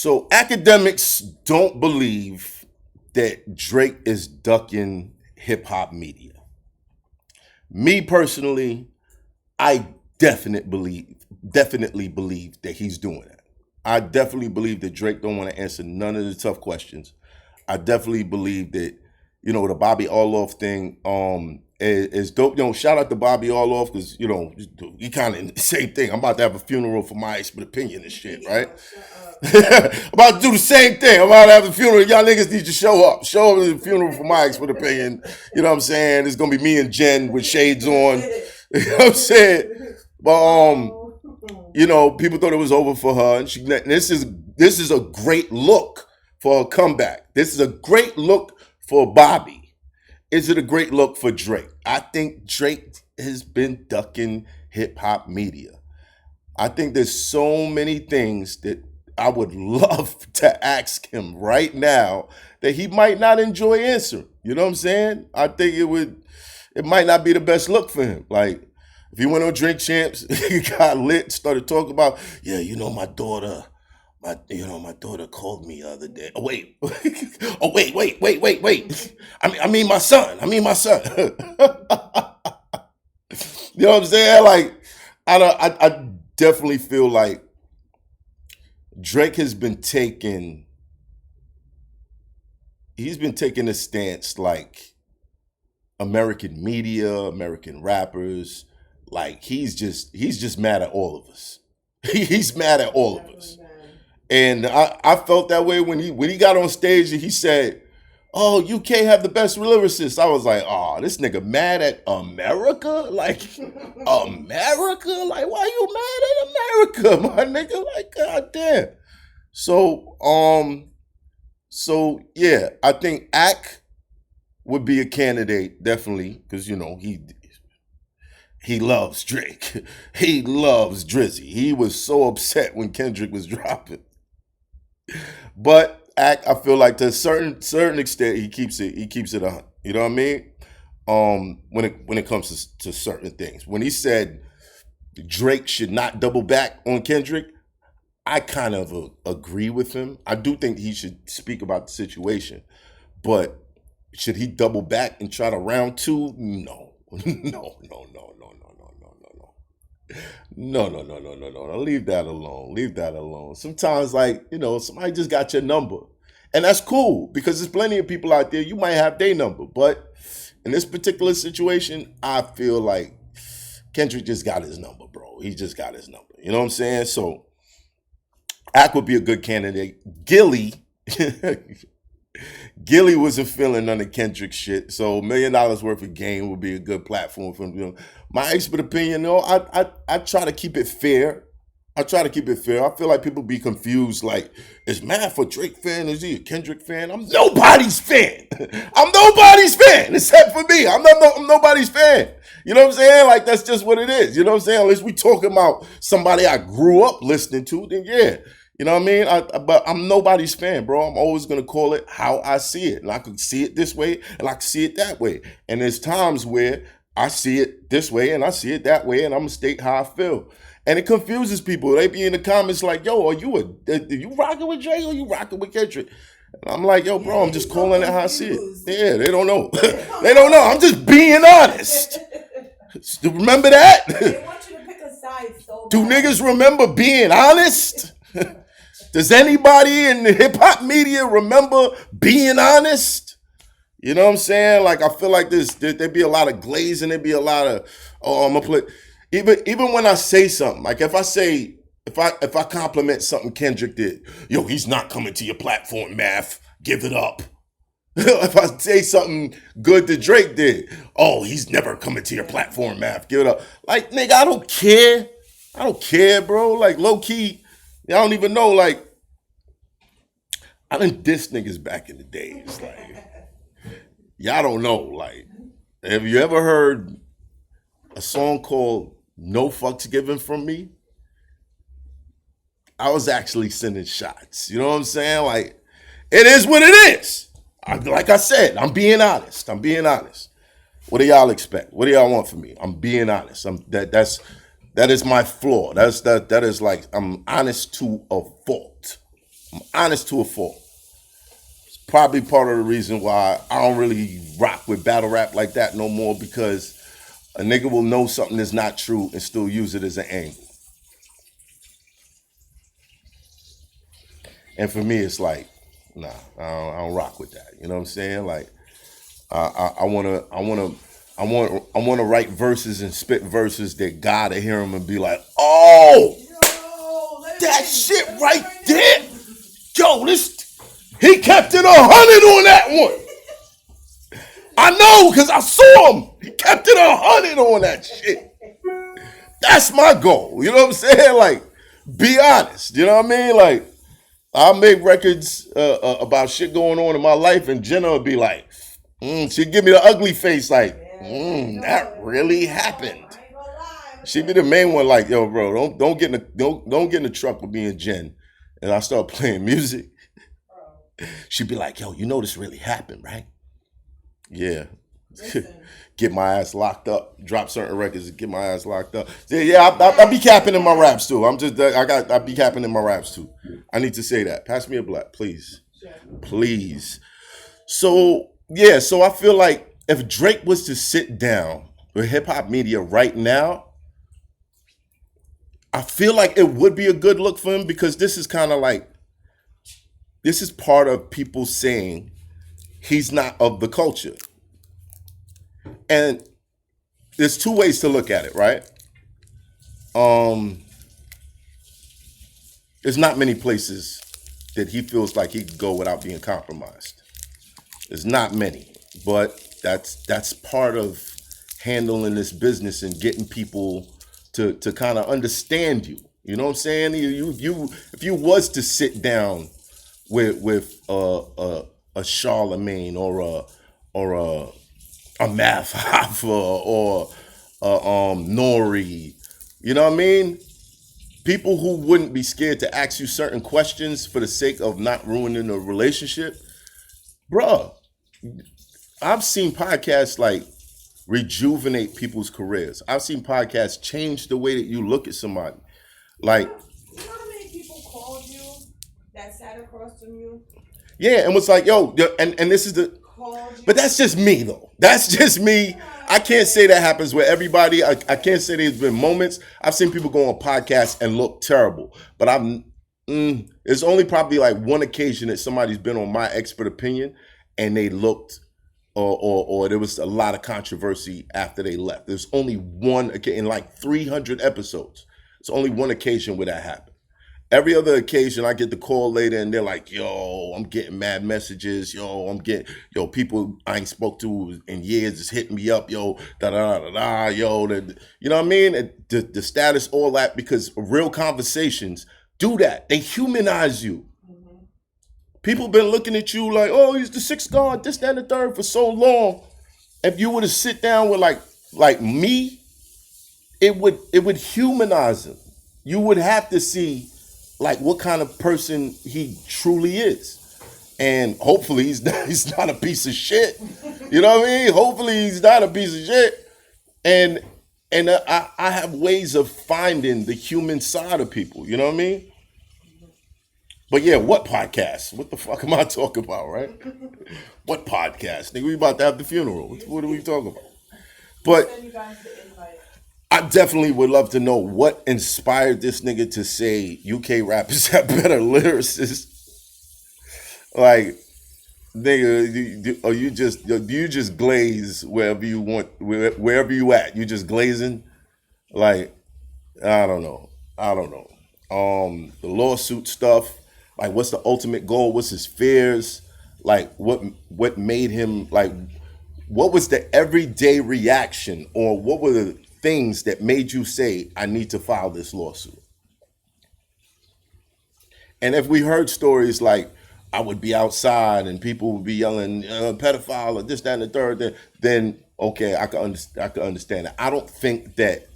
So academics don't believe that Drake is ducking hip hop media. Me personally, I definitely believe that he's doing that. I definitely believe that Drake don't want to answer none of the tough questions. I definitely believe that, the Bobbi Althoff thing is dope. Shout out to Bobbi Althoff because, he kind of the same thing. I'm about to have a funeral for my expert opinion and shit, right? I'm about to do the same thing. I'm about to have a funeral. Y'all niggas need to show up. Show up to the funeral for my expert opinion. You know what I'm saying? It's going to be me and Jen with shades on. You know what I'm saying? But, people thought it was over for her. And this is a great look for a comeback. This is a great look for Bobby. Is it a great look for Drake? I think Drake has been ducking hip hop media. I think there's so many things that I would love to ask him right now that he might not enjoy answering. You know what I'm saying? I think it might not be the best look for him. Like, if he went on Drink Champs, he got lit, started talking about, my daughter, my daughter called me the other day. Oh, wait. Oh, wait. I mean my son. You know what I'm saying? Like, I definitely feel like Drake has been taking a stance like American media, American rappers, like he's just mad at all of us. He's mad at all of us. And I felt that way when he got on stage and he said, "Oh, UK have the best lyricists." I was like, "Oh, this nigga mad at America? Like, America? Like, why you mad at America, my nigga? Like, goddamn." So yeah, I think Ack would be a candidate, definitely, because, he loves Drake. He loves Drizzy. He was so upset when Kendrick was dropping. But Ack, I feel like to a certain extent, he keeps it 100. You know what I mean? When it comes to certain things. When he said Drake should not double back on Kendrick, I kind of agree with him. I do think he should speak about the situation, but should he double back and try to round two? No. No. Leave that alone. Sometimes, somebody just got your number. And that's cool because there's plenty of people out there, you might have their number. But in this particular situation, I feel like Kendrick just got his number, bro. He just got his number. You know what I'm saying? So, Ack would be a good candidate. Gilly wasn't feeling none of Kendrick's shit, so $1 million worth of game would be a good platform for him. My expert opinion, I try to keep it fair. I feel like people be confused, like, is Math a Drake fan? Is he a Kendrick fan? I'm nobody's fan. Except for me. I'm nobody's fan. You know what I'm saying? Like, that's just what it is. You know what I'm saying? Unless we talking about somebody I grew up listening to, then yeah. You know what I mean? But I'm nobody's fan, bro. I'm always going to call it how I see it. And I can see it this way and I can see it that way. And there's times where I see it this way and I see it that way and I'm going to state how I feel. And it confuses people. They be in the comments like, "Yo, are you rocking with Drake or you rocking with Kendrick?" And I'm like, "Yo, bro, I'm just calling it how I see it." Yeah, they don't know. They don't know. I'm just being honest. Remember that? They want you to pick a side so bad. Do niggas remember being honest? Does anybody in the hip hop media remember being honest? You know what I'm saying? Like, I feel like there'd be a lot of glazing. There'd be a lot of, I'm gonna play. Even when I say something, like if I compliment something Kendrick did, yo, he's not coming to your platform, Math. Give it up. If I say something good that Drake did, oh, he's never coming to your platform, Math. Give it up. Like, nigga, I don't care, bro. Like, low key, I don't even know, like, I done dissed niggas back in the days. Like, y'all don't know. Like, have you ever heard a song called No Fucks Given from Me? I was actually sending shots. You know what I'm saying? Like, it is what it is. Like I said, I'm being honest. What do y'all expect? What do y'all want from me? I'm being honest. That is my flaw. That is like, I'm honest to a fault. I'm honest to a fault. It's probably part of the reason why I don't really rock with battle rap like that no more, because a nigga will know something is not true and still use it as an angle. And for me, it's like, nah, I don't rock with that. You know what I'm saying? Like, I wanna write verses and spit verses that gotta hear them and be like, oh, Yo, that listen, shit listen right right there. now. Yo, he kept it 100 on that one. I know, because I saw him. He kept it 100 on that shit. That's my goal. You know what I'm saying? Like, be honest. You know what I mean? Like, I'll make records about shit going on in my life, and Jenna will be like, she'd give me the ugly face, like, that really happened. I ain't gonna lie. She'd be the main one, like, yo, bro, don't get in the don't get in the truck with me and Jen. And I start playing music. She'd be like, yo, you know this really happened, right? Yeah. Get my ass locked up. Drop certain records and get my ass locked up. Yeah, I be capping in my raps too. I be capping in my raps too. I need to say that. Pass me a black, please. Please. So, yeah, so I feel like if Drake was to sit down with hip hop media right now, I feel like it would be a good look for him, because this is kind of like, this is part of people saying he's not of the culture. And there's two ways to look at it, right? There's not many places that he feels like he could go without being compromised. There's not many, but that's part of handling this business and getting people to kind of understand you. You know what I'm saying? You if you was to sit down with a Charlemagne or a Math Hoffa or Nori, you know what I mean? People who wouldn't be scared to ask you certain questions for the sake of not ruining a relationship. Bruh, I've seen podcasts like rejuvenate people's careers. I've seen podcasts change the way that you look at somebody. Like, You know how many people called you that sat across from you? yeah, and was like, yo, and this is the, but that's just me though. That's just me. I can't say that happens with everybody. I can't say there's been moments. I've seen people go on podcasts and look terrible, but it's only probably like one occasion that somebody's been on my expert opinion and they looked, or there was a lot of controversy after they left. There's only one in like 300 episodes. It's only one occasion where that happened. Every other occasion, I get the call later, and they're like, "Yo, I'm getting mad messages. Yo, people I ain't spoke to in years is hitting me up. Yo, da da da da. Yo, you know what I mean? The status, all that, because real conversations do that. They humanize you. People been looking at you like, oh, he's the sixth god, this, that, and the third for so long. If you were to sit down with like me, it would humanize him. You would have to see like what kind of person he truly is. And hopefully he's not a piece of shit. You know what I mean? Hopefully he's not a piece of shit. And I have ways of finding the human side of people. You know what I mean? But yeah, what podcast? What the fuck am I talking about, right? What podcast? Nigga, we about to have the funeral. What are we talking about? But Send you guys the invite. I definitely would love to know what inspired this nigga to say UK rappers have better lyricists. Like, nigga, do you just glaze wherever you want, wherever you at? You just glazing? Like, I don't know. The lawsuit stuff. Like, what's the ultimate goal? What's his fears? Like, what made him, like, what was the everyday reaction, or what were the things that made you say, I need to file this lawsuit? And if we heard stories like, I would be outside and people would be yelling, pedophile or this, that, and the third, then okay, I can understand that. I don't think that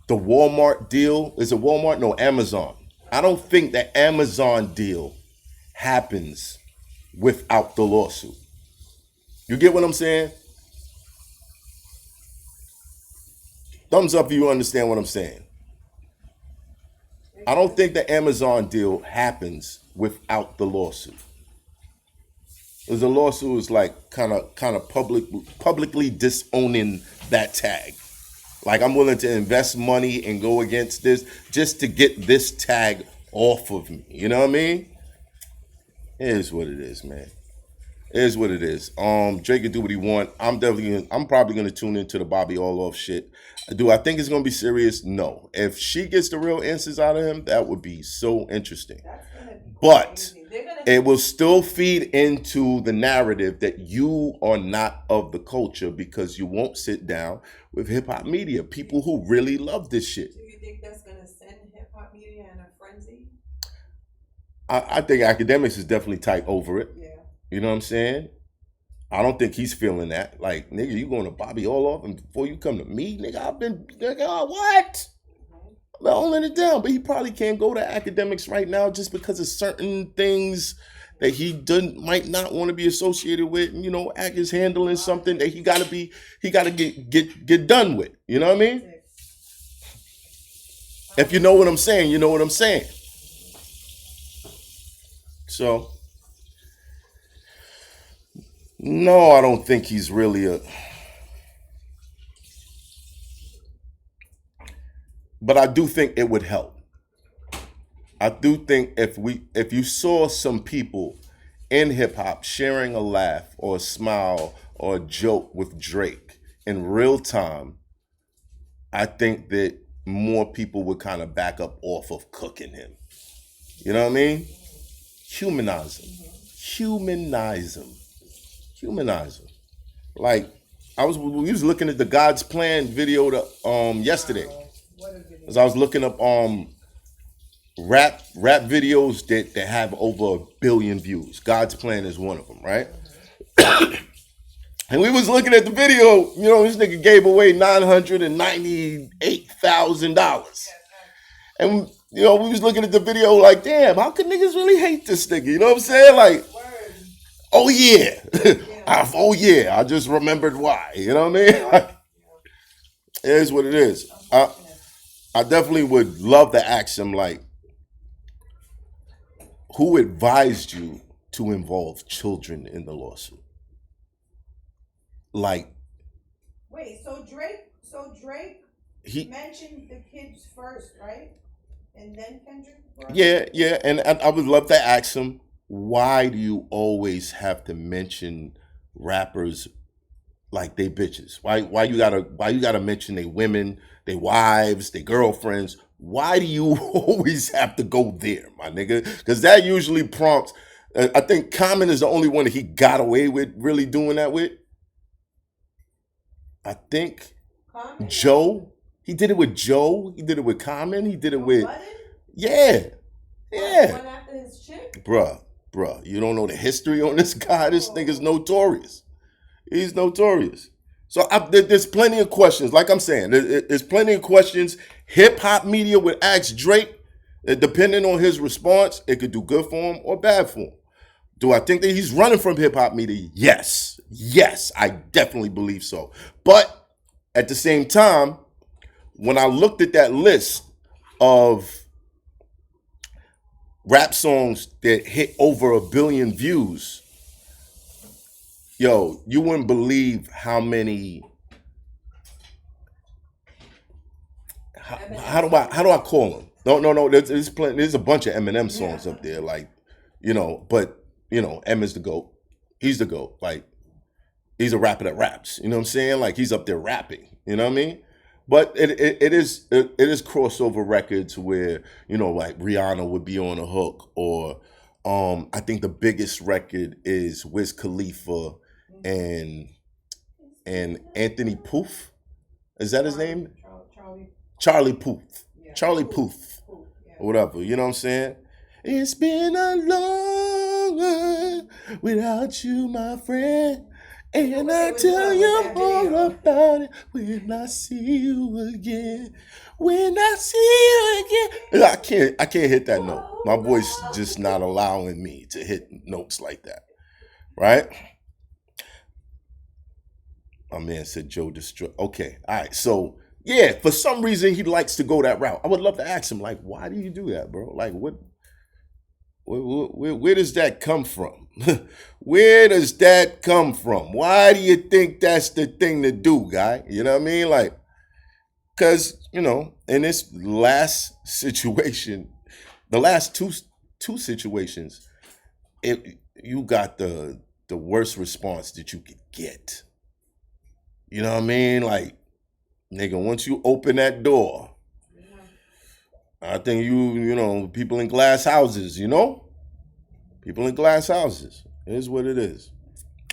the Walmart deal, is it Walmart? No, Amazon. I don't think that Amazon deal happens without the lawsuit. You get what I'm saying? Thumbs up if you understand what I'm saying. I don't think the Amazon deal happens without the lawsuit. Because the lawsuit is like kind of publicly disowning that tag. Like I'm willing to invest money and go against this just to get this tag off of me. You know what I mean? It is what it is, man. It is what it is. Drake can do what he want. I'm probably gonna tune into the Bobbi Althoff shit. Do I think it's gonna be serious? No. If she gets the real answers out of him, that would be so interesting. That's gonna be But crazy. They're gonna it will still feed into the narrative that you are not of the culture because you won't sit down with hip hop media, people who really love this shit. do you think that's gonna send hip hop media in a frenzy? I think academics is definitely tight over it. Yeah. You know what I'm saying? I don't think he's feeling that. Like, nigga, you going to Bobbi Althoff and before you come to me, nigga, what? I'm holding it down. But he probably can't go to academics right now just because of certain things that he might not want to be associated with. You know, Ack is handling something that he gotta get done with. You know what I mean? If you know what I'm saying, you know what I'm saying. So no, I don't think he's really but I do think it would help. I do think if you saw some people in hip hop sharing a laugh or a smile or a joke with Drake in real time, I think that more people would kind of back up off of cooking him. You know what I mean? Humanize him. Humanize him. Like we was looking at the God's Plan video yesterday. What is it? As I was looking up rap videos that have over 1 billion views. God's Plan is one of them, right? And we was looking at the video, you know, this nigga gave away $998,000. And you know, we was looking at the video like, damn, how could niggas really hate this nigga? You know what I'm saying? Like, oh yeah. Oh yeah, I just remembered why. You know what I mean? Like, it is what it is. I definitely would love to ask him, like, who advised you to involve children in the lawsuit? Like, Wait, so Drake he, mentioned the kids first, right? And then Kendrick brought yeah, and I would love to ask him, why do you always have to mention rappers like they bitches? Why you gotta mention they women, they wives, they girlfriends? Why do you always have to go there, my nigga? Because that usually prompts. I think Common is the only one that he got away with really doing that with. I think Common? Joe. He did it with Joe. He did it with Common. He did it with Budden? yeah. One after his chick? Bruh, you don't know the history on this guy. This nigga's notorious. He's notorious. So there's plenty of questions. Like I'm saying, there's plenty of questions. Hip hop media would ask Drake, depending on his response, it could do good for him or bad for him. Do I think that he's running from hip hop media? Yes, I definitely believe so. But at the same time, when I looked at that list of rap songs that hit over 1 billion views, yo, you wouldn't believe how many. How do I call them? No. There's a bunch of Eminem songs up there, like, you know. But you know, M is the GOAT. He's the GOAT. Like, he's a rapper that raps. You know what I'm saying? Like, he's up there rapping. You know what I mean? But it is crossover records where, you know, like Rihanna would be on a hook, or I think the biggest record is Wiz Khalifa and Anthony Puth. Is that his name? Charlie Puth. Yeah. Charlie Puth. Yeah. Or whatever. You know what I'm saying? It's been a long run without you, my friend. And I'll tell you all about it when I see you again. When I see you again. I can't hit that note. My voice just not allowing me to hit notes like that. Right? My man said Joe destroy. Okay. All right. So Yeah, for some reason he likes to go that route. I would love to ask him, like, why do you do that, bro? Like, where does that come from? Where does that come from? Why do you think that's the thing to do, guy? You know what I mean? Like, because, in this last situation, the last two situations, you got the worst response that you could get. You know what I mean? Like, nigga, once you open that door, I think people in glass houses, people in glass houses. It is what it is.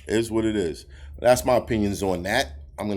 It is what it is. That's my opinions on that. I'm gonna